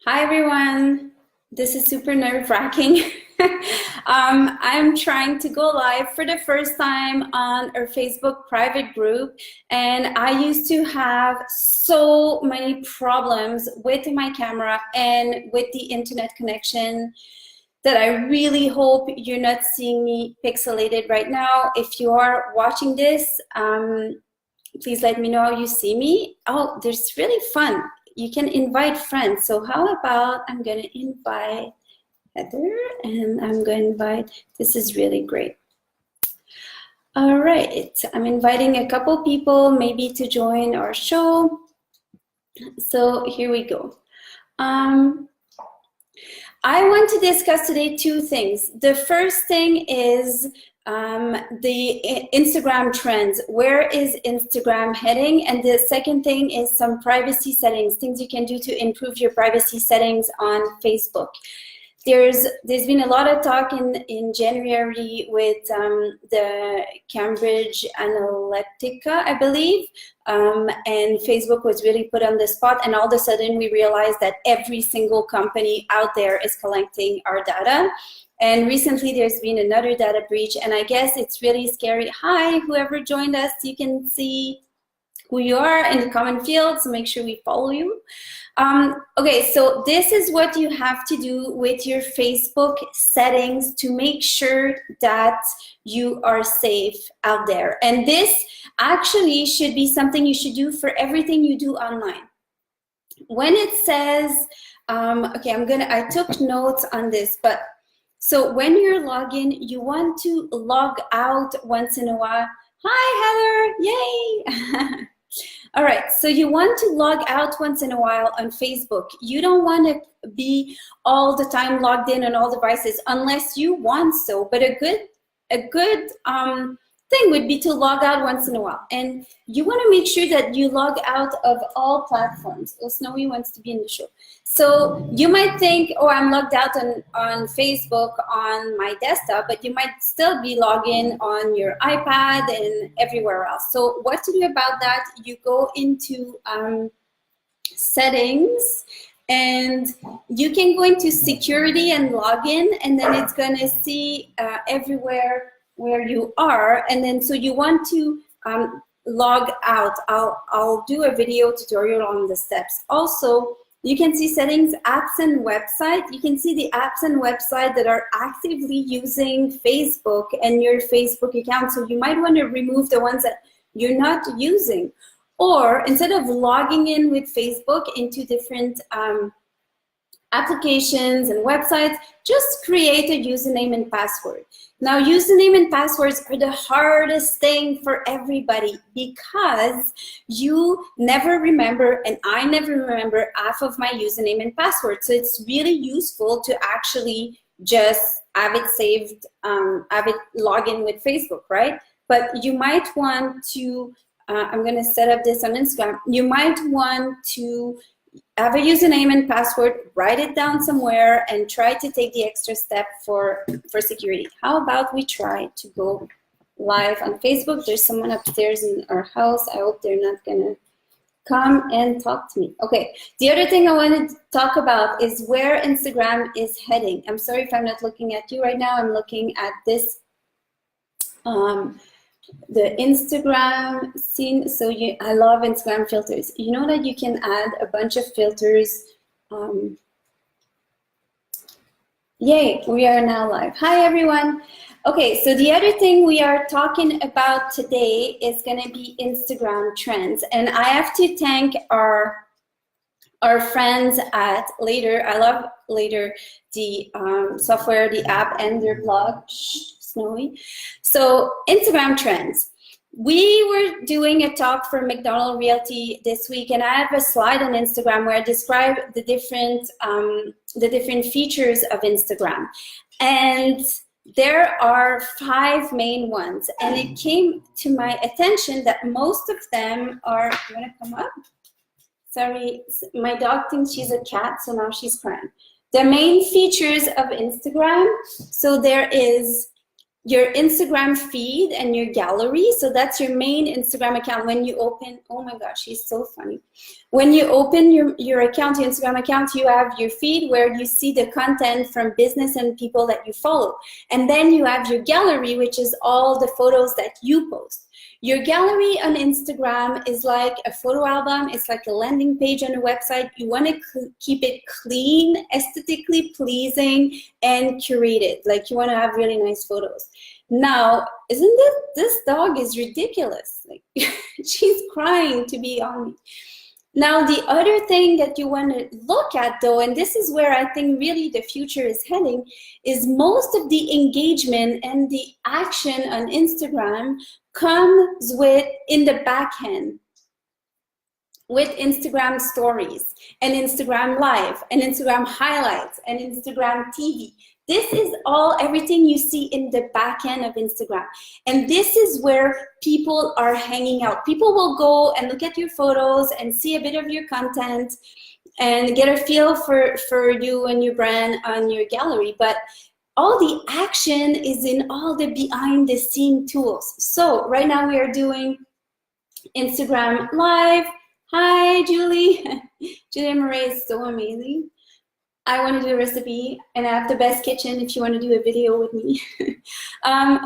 Hi everyone, this is super nerve-wracking. I'm trying to go live for the first time on our Facebook private group, and I used to have so many problems with my camera and with the internet connection that I really hope you're not seeing me pixelated right now. If you are watching this, please let me know how you see me. Oh, there's really fun. You can invite friends. So how about I'm going to invite Heather and I'm going to invite, this is really great. All right, I'm inviting a couple people maybe to join our show. So here we go. I want to discuss today two things. The first thing is the Instagram trends. Where is Instagram heading? And the second thing is some privacy settings, things you can do to improve your privacy settings on Facebook. There's been a lot of talk in January with the Cambridge Analytica, I believe, and Facebook was really put on the spot, and all of a sudden we realized that every single company out there is collecting our data. And recently there's been another data breach, and I guess it's really scary. Hi, whoever joined us, you can see who you are in the comment field, so make sure we follow you. Okay, so this is what you have to do with your Facebook settings to make sure that you are safe out there. And this actually should be something you should do for everything you do online. When it says, okay, I took notes on this, but so when you're logging, you want to log out once in a while. Hi, Heather, yay! All right, so you want to log out once in a while on Facebook. You don't want to be all the time logged in on all devices unless you want so, but a good thing would be to log out once in a while. And you want to make sure that you log out of all platforms. Oh, Snowy wants to be in the show. So you might think, oh, I'm logged out on Facebook on my desktop, but you might still be logged in on your iPad and everywhere else. So what to do about that? You go into settings, and you can go into security and login, and then it's going to see everywhere where you are, and then so you want to log out. I'll do a video tutorial on the steps. Also, you can see settings, apps and website. You can see the apps and website that are actively using Facebook and your Facebook account. So you might want to remove the ones that you're not using. Or instead of logging in with Facebook into different applications and websites, just create a username and password. Now, username and passwords are the hardest thing for everybody because you never remember, and I never remember half of my username and password. So it's really useful to actually just have it saved, have it log in with Facebook, right? But you might want to, I'm gonna set up this on Instagram, you might want to have a username and password, write it down somewhere, and try to take the extra step for security. How about we try to go live on Facebook? There's someone upstairs in our house. I hope they're not gonna come and talk to me. Okay, the other thing I wanted to talk about is where Instagram is heading. I'm sorry if I'm not looking at you right now. I'm looking at this, the Instagram scene. So I love Instagram filters. You know that you can add a bunch of filters. Yay, we are now live. Hi everyone. Okay, so the other thing we are talking about today is going to be Instagram trends, and I have to thank our friends at Later. I love Later, the software, the app, and their blog. Snowy. So Instagram trends. We were doing a talk for McDonald Realty this week, and I have a slide on Instagram where I describe the different features of Instagram. And there are 5 main ones, and it came to my attention that most of them are, you wanna come up? Sorry, my dog thinks she's a cat, so now she's crying. The main features of Instagram, so there is your Instagram feed and your gallery. So that's your main Instagram account. When you open, oh my gosh, he's so funny. When you open your account, your Instagram account, you have your feed where you see the content from business and people that you follow. And then you have your gallery, which is all the photos that you post. Your gallery on Instagram is like a photo album. It's like a landing page on a website. You want to keep it clean, aesthetically pleasing, and curated. Like you want to have really nice photos. Now, isn't this dog is ridiculous? Like she's crying to be on me. Now, the other thing that you want to look at, though, and this is where I think really the future is heading, is most of the engagement and the action on Instagram comes with in the back end with Instagram stories and Instagram live and Instagram highlights and Instagram TV. This is all everything you see in the back end of Instagram. And this is where people are hanging out. People will go and look at your photos and see a bit of your content and get a feel for you and your brand on your gallery. But all the action is in all the behind the scene tools. So right now we are doing Instagram live. Hi, Julie. Julia Murray is so amazing. I want to do a recipe and I have the best kitchen if you want to do a video with me.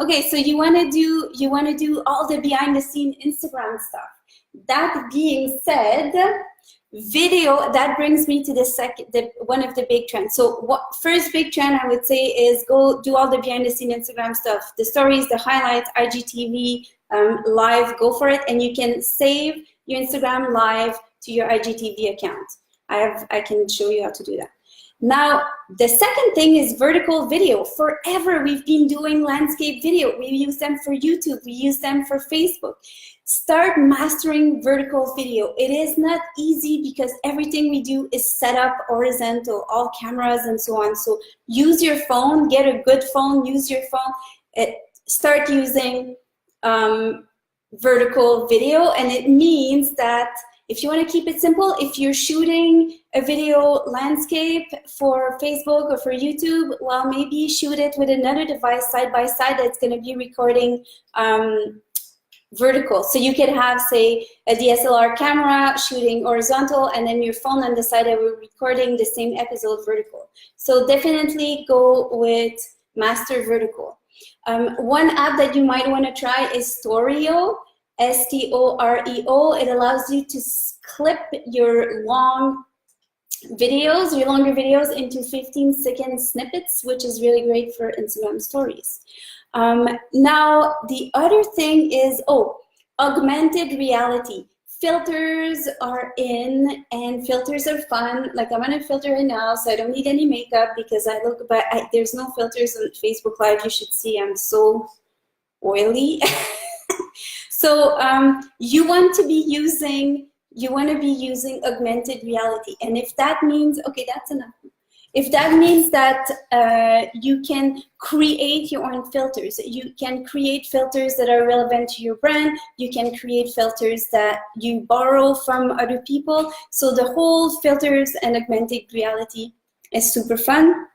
Okay, so you want to do all the behind the scene Instagram stuff. That being said, video, that brings me to one of the big trends. So first big trend I would say is go do all the behind the scene Instagram stuff, the stories, the highlights, IGTV, live, go for it. And you can save your Instagram live to your IGTV account. I can show you how to do that. Now, the second thing is vertical video. Forever we've been doing landscape video. We use them for YouTube. We use them for Facebook. Start mastering vertical video. It is not easy because everything we do is set up horizontal, all cameras and so on. So use your phone, get a good phone, use your phone. Start using vertical video, and it means that if you want to keep it simple, if you're shooting a video landscape for Facebook or for YouTube, well, maybe shoot it with another device side by side that's going to be recording vertical. So you could have, say, a DSLR camera shooting horizontal and then your phone on the side that we're recording the same episode vertical. So definitely go with master vertical. One app that you might want to try is Storeo. S-T-O-R-E-O. It allows you to clip your longer videos into 15-second snippets, which is really great for Instagram stories. Now, the other thing is, augmented reality. Filters are in, and filters are fun. Like I'm on a filter right now, so I don't need any makeup because I look, but there's no filters on Facebook Live. You should see I'm so oily. So you want to be using augmented reality, and if that means, okay, that's enough. If that means that you can create your own filters, you can create filters that are relevant to your brand, you can create filters that you borrow from other people. So the whole filters and augmented reality is super fun.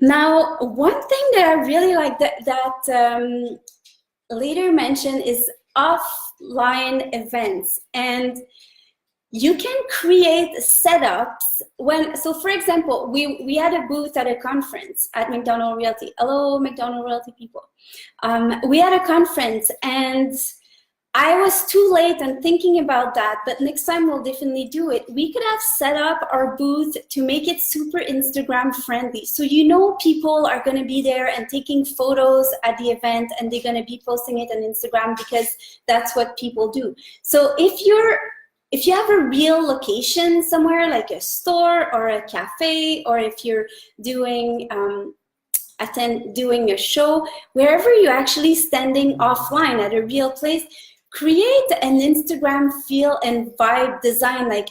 Now, one thing that I really like that later mentioned is offline events, and you can create setups so for example, we had a booth at a conference at McDonald Realty. Hello, McDonald Realty people. We had a conference and I was too late on thinking about that, but next time we'll definitely do it. We could have set up our booth to make it super Instagram friendly. So people are going to be there and taking photos at the event, and they're going to be posting it on Instagram because that's what people do. So if you have a real location somewhere like a store or a cafe, or if you're doing a show, wherever you're actually standing offline at a real place, create an Instagram feel and vibe design, like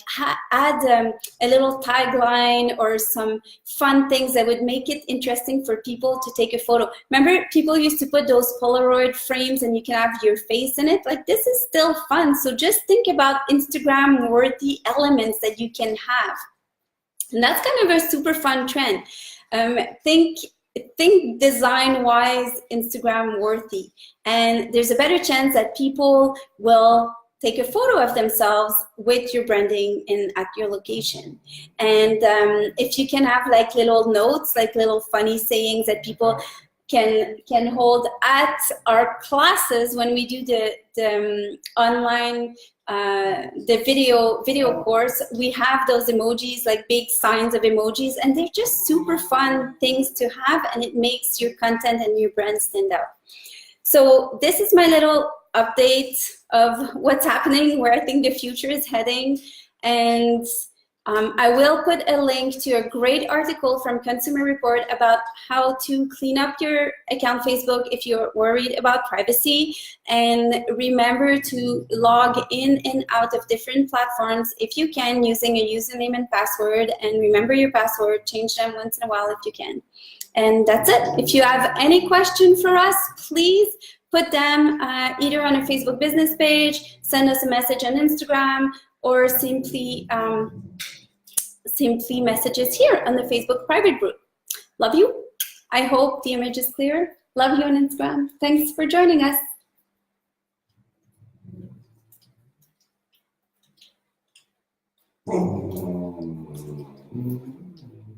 add a little tagline or some fun things that would make it interesting for people to take a photo. Remember, people used to put those Polaroid frames and you can have your face in it. Like, this is still fun. So just think about Instagram-worthy elements that you can have. And that's kind of a super fun trend. Think think design-wise Instagram worthy, and there's a better chance that people will take a photo of themselves with your branding at your location. And if you can have like little notes, like little funny sayings that people can hold at our classes when we do the online the video course, we have those emojis, like big signs of emojis, and they're just super fun things to have, and it makes your content and your brand stand out. So this is my little update of what's happening, where I think the future is heading. And I will put a link to a great article from Consumer Report about how to clean up your account Facebook if you're worried about privacy. And remember to log in and out of different platforms if you can, using a username and password. And remember your password, change them once in a while if you can. And that's it. If you have any question for us, please put them either on a Facebook business page, send us a message on Instagram, or simply messages here on the Facebook private group. Love you. I hope the image is clear. Love you on Instagram. Thanks for joining us.